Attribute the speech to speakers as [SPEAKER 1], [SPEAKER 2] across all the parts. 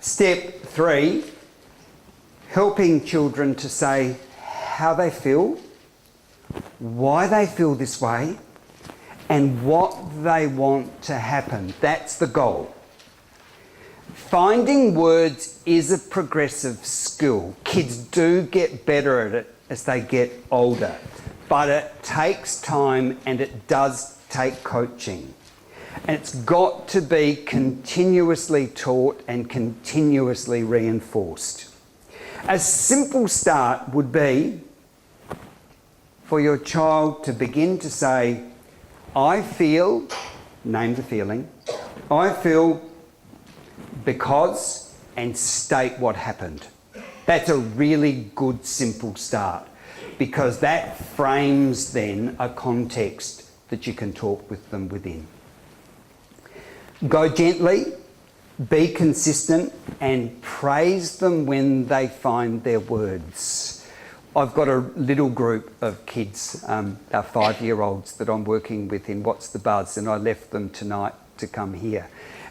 [SPEAKER 1] Step 3, helping children to say how they feel, why they feel this way, and what they want to happen. That's the goal. Finding words is a progressive skill. Kids do get better at it as they get older, but it takes time and it does take coaching. And it's got to be continuously taught and continuously reinforced. A simple start would be for your child to begin to say, I feel, name the feeling, I feel because, and state what happened. That's a really good simple start, because that frames then a context that you can talk with them within. Go gently, be consistent, and praise them when they find their words. I've got a little group of kids, our 5-year-olds that I'm working with in What's the Buzz, and I left them tonight to come here.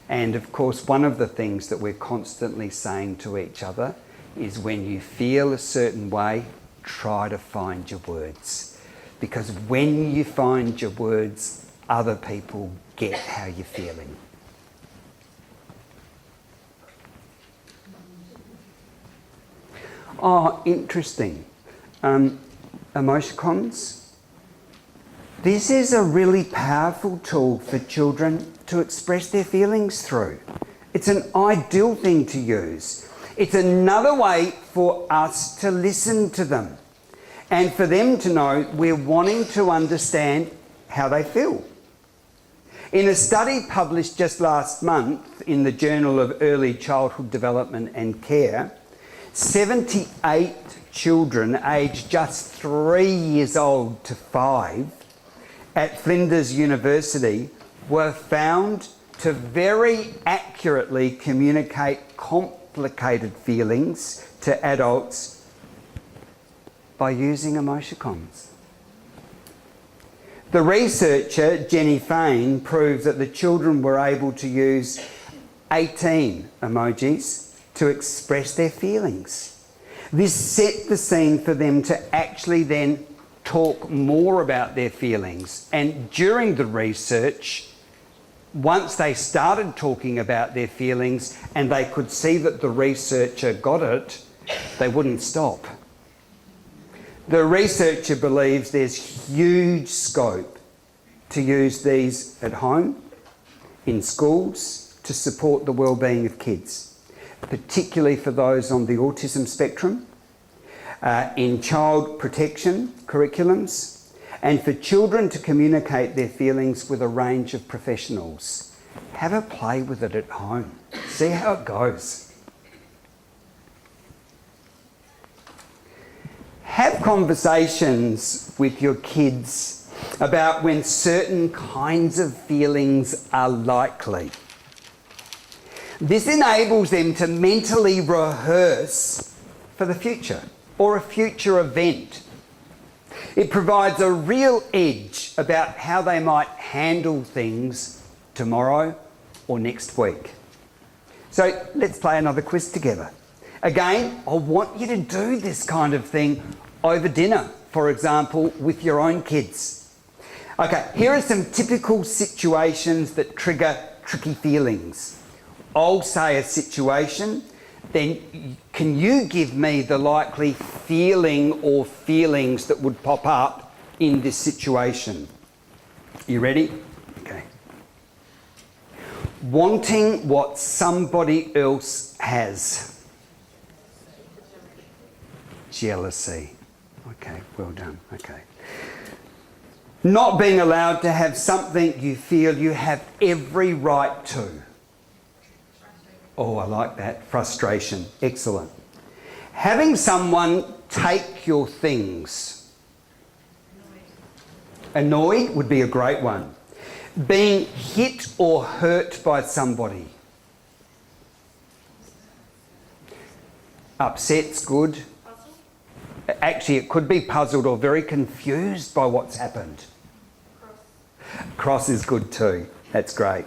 [SPEAKER 1] And of course, one of the things that we're constantly saying to each other is when you feel a certain way, try to find your words. Because when you find your words, other people get how you're feeling. Oh, interesting. Emoticons. This is a really powerful tool for children to express their feelings through. It's an ideal thing to use. It's another way for us to listen to them and for them to know we're wanting to understand how they feel. In a study published just last month in the Journal of Early Childhood Development and Care, 78 children aged just 3 years old to 5 at Flinders University were found to very accurately communicate complicated feelings to adults by using emoticons. The researcher, Jenny Fain, proved that the children were able to use 18 emojis to express their feelings. This set the scene for them to actually then talk more about their feelings. And during the research, once they started talking about their feelings and they could see that the researcher got it, they wouldn't stop. The researcher believes there's huge scope to use these at home, in schools, to support the well-being of kids, particularly for those on the autism spectrum, in child protection curriculums, and for children to communicate their feelings with a range of professionals. Have a play with it at home. See how it goes. Have conversations with your kids about when certain kinds of feelings are likely. This enables them to mentally rehearse for the future or a future event. It provides a real edge about how they might handle things tomorrow or next week. So let's play another quiz together. Again, I want you to do this kind of thing over dinner, for example, with your own kids. Okay, here are some typical situations that trigger tricky feelings. I'll say a situation, then can you give me the likely feeling or feelings that would pop up in this situation? You ready? Okay. Wanting what somebody else has. Jealousy. Okay, well done. Okay. Not being allowed to have something you feel you have every right to. Oh, I like that. Frustration. Excellent. Having someone take your things. Annoyed would be a great one. Being hit or hurt by somebody. Upset's good. Actually, it could be puzzled or very confused by what's happened. Cross is good too. That's great.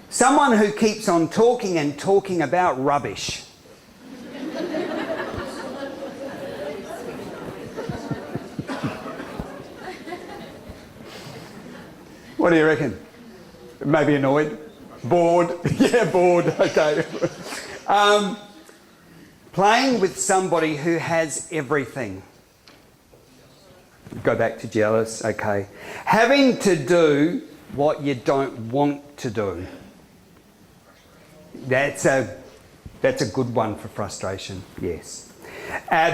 [SPEAKER 1] Someone who keeps on talking and talking about rubbish. What do you reckon? Maybe annoyed? Bored? Yeah, bored. Okay. Playing with somebody who has everything. Go back to jealous. Okay. Having to do what you don't want to do. That's a good one for frustration. Yes.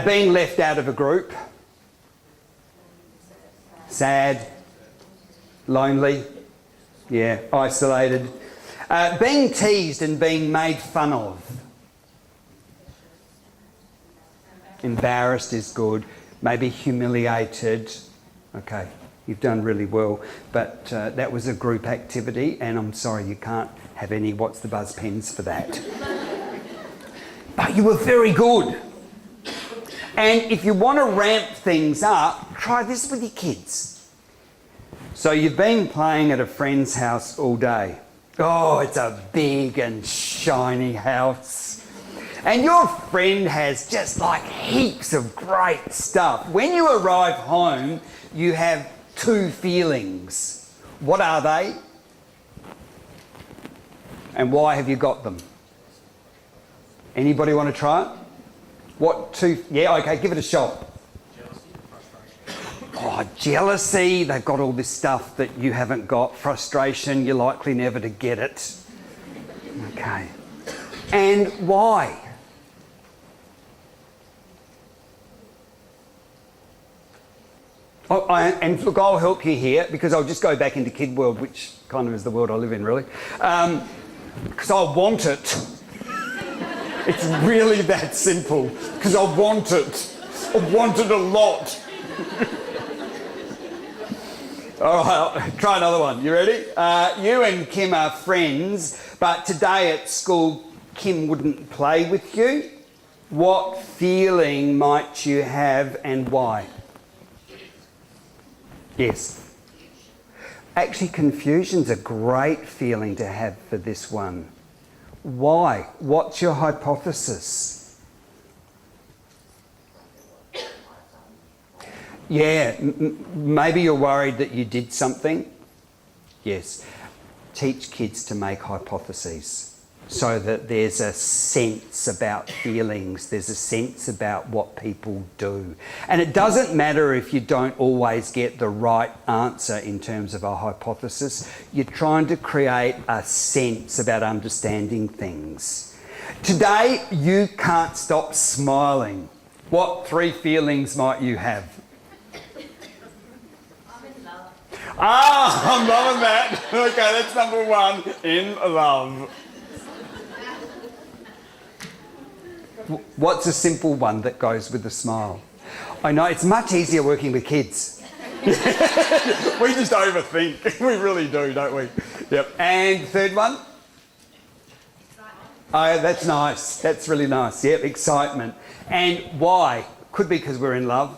[SPEAKER 1] Being left out of a group. Sad. Lonely. Yeah. Isolated. Being teased and being made fun of. Embarrassed is good. Maybe humiliated. Okay, you've done really well. But that was a group activity, and I'm sorry you can't have any what's the buzz pens for that. But you were very good. And if you want to ramp things up, try this with your kids. So you've been playing at a friend's house all day. Oh, it's a big and shiny house. And your friend has just like heaps of great stuff. When you arrive home, you have two feelings. What are they? And why have you got them? Anybody want to try it? What two? Yeah, okay, give it a shot.
[SPEAKER 2] Jealousy and frustration.
[SPEAKER 1] Oh, jealousy. They've got all this stuff that you haven't got. Frustration, you're likely never to get it. Okay. And why? Oh, and look, I'll help you here because I'll just go back into kid world, which kind of is the world I live in, really. Because I want it. It's really that simple. Because I want it. I want it a lot. All right, try another one. You ready? You and Kim are friends, but today at school, Kim wouldn't play with you. What feeling might you have and why? Yes. Actually, confusion's a great feeling to have for this one. Why? What's your hypothesis? Yeah, maybe you're worried that you did something. Yes. Teach kids to make hypotheses so that there's a sense about feelings, there's a sense about what people do. And it doesn't matter if you don't always get the right answer in terms of a hypothesis. You're trying to create a sense about understanding things. Today, you can't stop smiling. What three feelings might you have?
[SPEAKER 3] I'm in love.
[SPEAKER 1] Ah, I'm loving that. Okay, that's number one, in love. What's a simple one that goes with a smile? I know, it's much easier working with kids. We just overthink. We really do, don't we? Yep. And third one? Oh, that's nice. That's really nice. Yep, excitement. And why? Could be because we're in love.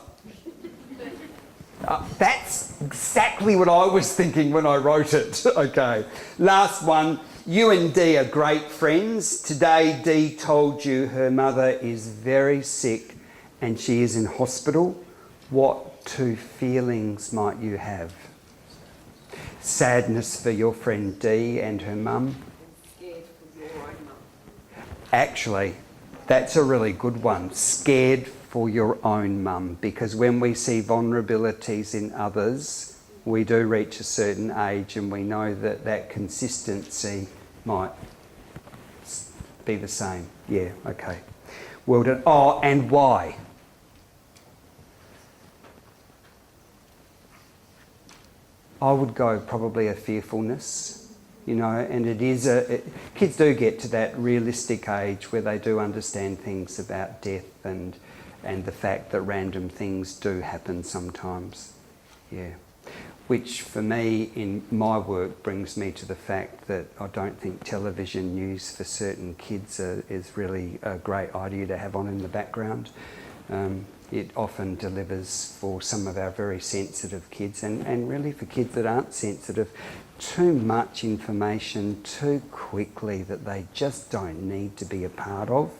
[SPEAKER 1] That's exactly what I was thinking when I wrote it. Okay. Last one. You and Dee are great friends. Today, Dee told you her mother is very sick and she is in hospital. What two feelings might you have? Sadness for your friend Dee and her mum.
[SPEAKER 3] Scared for your own mum.
[SPEAKER 1] Actually, that's a really good one. Scared for your own mum, because when we see vulnerabilities in others, we do reach a certain age and we know that that consistency might be the same. Yeah, okay. Well done. Oh, and why? I would go probably a fearfulness, you know, and it is kids do get to that realistic age where they do understand things about death and the fact that random things do happen sometimes. Yeah. Which for me in my work brings me to the fact that I don't think television news for certain kids is really a great idea to have on in the background. it often delivers for some of our very sensitive kids, and really for kids that aren't sensitive, too much information too quickly that they just don't need to be a part of.